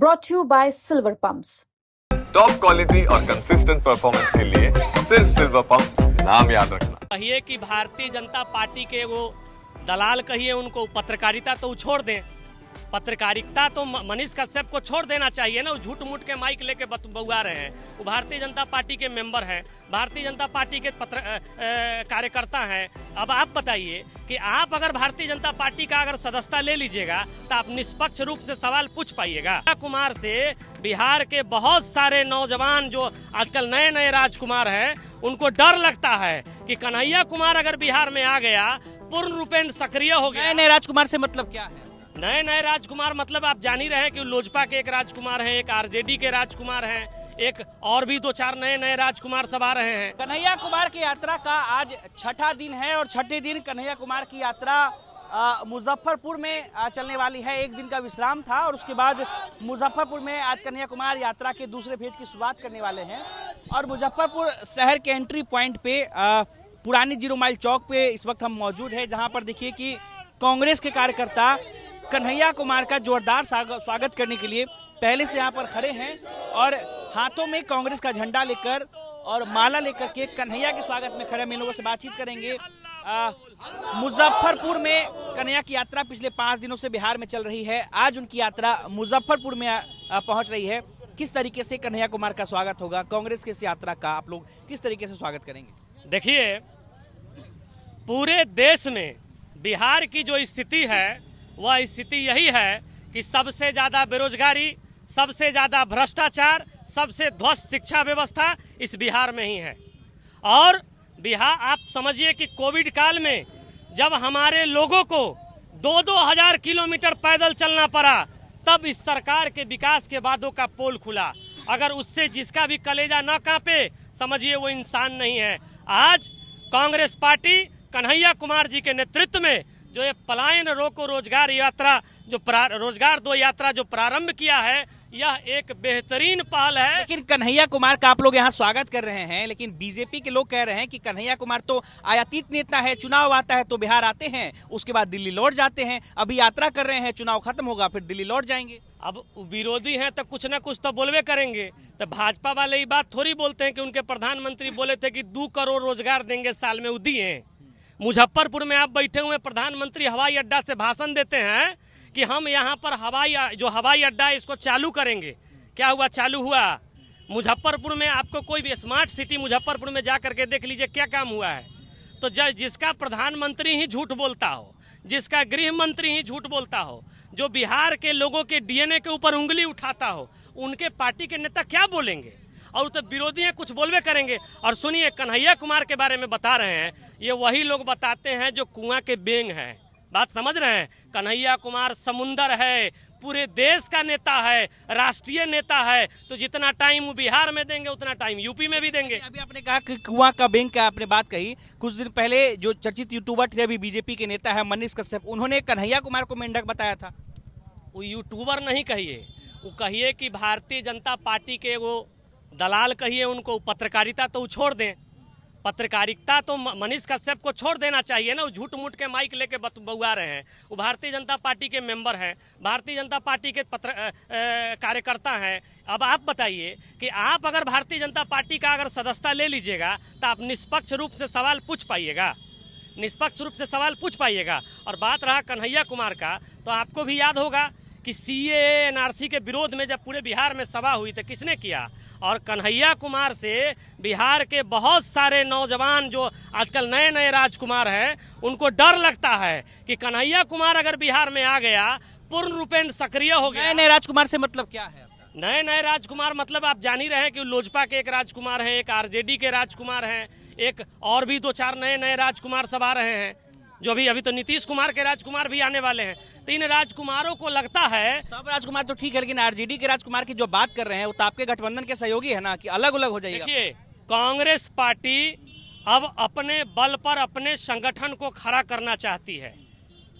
brought to you by Silver Pumps. Top quality और consistent performance के लिए सिर्फ सिल्वर पंप्स नाम याद रखना। कहिए कि भारतीय जनता पार्टी के वो दलाल कहिए, उनको पत्रकारिता तो छोड़ दें। पत्रकारिता तो मनीष कश्यप को छोड़ देना चाहिए ना। वो झूठ मूठ के माइक लेके बउआ रहे हैं। वो भारतीय जनता पार्टी के मेंबर हैं, भारतीय जनता पार्टी के कार्यकर्ता हैं। अब आप बताइए कि आप अगर भारतीय जनता पार्टी का अगर सदस्यता ले लीजिएगा तो आप निष्पक्ष रूप से सवाल पूछ पाइएगा। कुमार से बिहार के बहुत सारे नौजवान जो आजकल नए नए राजकुमार हैं, उनको डर लगता है कि कन्हैया कुमार अगर बिहार में आ गया, पूर्ण रूपेण सक्रिय हो गया। नए नए राजकुमार से मतलब क्या है? नए नए राजकुमार मतलब आप जान ही रहे हैं कि लोजपा के एक राजकुमार हैं, एक आरजेडी के राजकुमार हैं, एक और भी 2-4 नए नए राजकुमार सब आ रहे हैं। कन्हैया कुमार की यात्रा का आज छठा दिन है और छठे दिन कन्हैया कुमार की यात्रा मुजफ्फरपुर में चलने वाली है। एक दिन का विश्राम था और उसके बाद मुजफ्फरपुर में आज कन्हैया कुमार यात्रा के दूसरे फेज की शुरुआत करने वाले हैं। और मुजफ्फरपुर शहर के एंट्री पॉइंट पे पुरानी 0 माइल चौक पे इस वक्त हम मौजूद है, जहां पर देखिए कि कांग्रेस के कार्यकर्ता कन्हैया कुमार का जोरदार स्वागत करने के लिए पहले से यहाँ पर खड़े हैं और हाथों में कांग्रेस का झंडा लेकर और माला लेकर के कन्हैया के स्वागत में खड़े हैं। लोगों से बातचीत करेंगे। मुजफ्फरपुर में कन्हैया की यात्रा पिछले 5 दिनों से बिहार में चल रही है। आज उनकी यात्रा मुजफ्फरपुर में पहुंच रही है। किस तरीके से कन्हैया कुमार का स्वागत होगा, कांग्रेस की इस यात्रा का आप लोग किस तरीके से स्वागत करेंगे? देखिए, पूरे देश में बिहार की जो स्थिति है वह स्थिति यही है कि सबसे ज़्यादा बेरोजगारी, सबसे ज़्यादा भ्रष्टाचार, सबसे ध्वस्त शिक्षा व्यवस्था इस बिहार में ही है। और बिहार, आप समझिए कि कोविड काल में जब हमारे लोगों को 2-2 हज़ार किलोमीटर पैदल चलना पड़ा, तब इस सरकार के विकास के वादों का पोल खुला। अगर उससे जिसका भी कलेजा न कांपे, समझिए वो इंसान नहीं है। आज कांग्रेस पार्टी कन्हैया कुमार जी के नेतृत्व में जो ये पलायन रोको रोजगार यात्रा, जो रोजगार दो यात्रा जो प्रारंभ किया है, यह एक बेहतरीन पहल है। लेकिन कन्हैया कुमार का आप लोग यहाँ स्वागत कर रहे हैं, लेकिन बीजेपी के लोग कह रहे हैं कि कन्हैया कुमार तो आयातित नेता है, चुनाव आता है तो बिहार आते हैं, उसके बाद दिल्ली लौट जाते हैं। अभी यात्रा कर रहे हैं, चुनाव खत्म होगा फिर दिल्ली लौट जाएंगे। अब विरोधी हैं तो कुछ ना कुछ तो बोलवे करेंगे। तो भाजपा वाले ये बात थोड़ी बोलते हैं कि उनके प्रधानमंत्री बोले थे कि 2 करोड़ रोजगार देंगे साल में, वो दिए। मुजफ्फरपुर में आप बैठे हुए प्रधानमंत्री हवाई अड्डा से भाषण देते हैं कि हम यहाँ पर हवाई अड्डा है इसको चालू करेंगे। क्या हुआ? चालू हुआ। मुजफ्फरपुर में आपको कोई भी स्मार्ट सिटी मुजफ्फरपुर में जा करके देख लीजिए क्या काम हुआ है। तो जिसका प्रधानमंत्री ही झूठ बोलता हो, जिसका गृह मंत्री ही झूठ बोलता हो, जो बिहार के लोगों के डीएनए के ऊपर उंगली उठाता हो, उनके पार्टी के नेता क्या बोलेंगे? और तो विरोधी हैं, कुछ बोलवे करेंगे। और सुनिए, कन्हैया कुमार के बारे में बता रहे हैं, ये वही लोग बताते हैं जो कुआं के बेंग हैं। बात समझ रहे हैं? कन्हैया कुमार समुंदर है, पूरे देश का नेता है, राष्ट्रीय नेता है। तो जितना टाइम वो बिहार में देंगे उतना टाइम यूपी में भी देंगे। अभी आपने कहा कि कुआं का बेंग का आपने बात कही। कुछ दिन पहले जो चर्चित यूट्यूबर थे, अभी बीजेपी के नेता है मनीष कश्यप, उन्होंने कन्हैया कुमार को मेंढक बताया था। वो यूट्यूबर नहीं कहिए, वो कहिए कि भारतीय जनता पार्टी के वो दलाल कहिए, उनको पत्रकारिता तो छोड़ दें। पत्रकारिता तो मनीष कश्यप को छोड़ देना चाहिए ना। वो झूठ मूठ के माइक लेके बउआ रहे हैं। वो भारतीय जनता पार्टी के मेंबर हैं, भारतीय जनता पार्टी के कार्यकर्ता हैं। अब आप बताइए कि आप अगर भारतीय जनता पार्टी का अगर सदस्यता ले लीजिएगा तो आप निष्पक्ष रूप से सवाल पूछ पाइएगा, निष्पक्ष रूप से सवाल पूछ पाइएगा। और बात रहा कन्हैया कुमार का, तो आपको भी याद होगा कि सीए एनआरसी के विरोध में जब पूरे बिहार में सभा हुई तो किसने किया? और कन्हैया कुमार से बिहार के बहुत सारे नौजवान जो आजकल नए नए राजकुमार हैं, उनको डर लगता है कि कन्हैया कुमार अगर बिहार में आ गया, पूर्ण रूपेण सक्रिय हो गया। नए नए राजकुमार से मतलब क्या है? नए नए राजकुमार मतलब आप जान ही रहे हैं कि लोजपा के एक राजकुमार हैं, एक आरजेडी के राजकुमार हैं, एक और भी 2-4 नए नए राजकुमार सब आ रहे हैं। जो अभी तो नीतीश कुमार के राजकुमार भी आने वाले हैं। तो इन राजकुमारों को लगता है, सब राजकुमार तो ठीक है, लेकिन आरजेडी के राजकुमार की जो बात कर रहे हैं वो तो आपके गठबंधन के सहयोगी है ना, कि अलग अलग हो जाएगा? देखिए, कांग्रेस पार्टी अब अपने बल पर अपने संगठन को खड़ा करना चाहती है।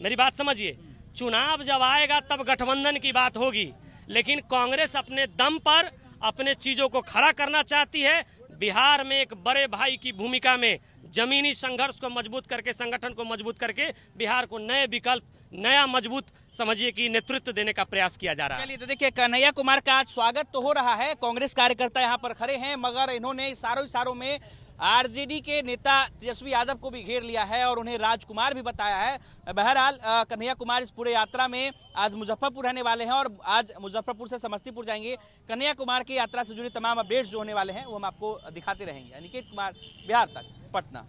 मेरी बात समझिए, चुनाव जब आएगा तब गठबंधन की बात होगी, लेकिन कांग्रेस अपने दम पर अपने चीजों को खड़ा करना चाहती है। बिहार में एक बड़े भाई की भूमिका में जमीनी संघर्ष को मजबूत करके, संगठन को मजबूत करके बिहार को नए विकल्प, नया मजबूत समझिए कि नेतृत्व देने का प्रयास किया जा रहा है। चलिए तो देखिए, कन्हैया कुमार का आज स्वागत तो हो रहा है, कांग्रेस कार्यकर्ता यहाँ पर खड़े हैं, मगर इन्होंने इशारों में आरजेडी के नेता तेजस्वी यादव को भी घेर लिया है और उन्हें राजकुमार भी बताया है। बहरहाल कन्हैया कुमार इस पूरे यात्रा में आज मुजफ्फरपुर रहने वाले हैं और आज मुजफ्फरपुर से समस्तीपुर जाएंगे। कन्हैया कुमार की यात्रा से जुड़े तमाम अपडेट्स जो होने वाले हैं वो हम आपको दिखाते रहेंगे। अनिकेत कुमार, बिहार तक, पटना।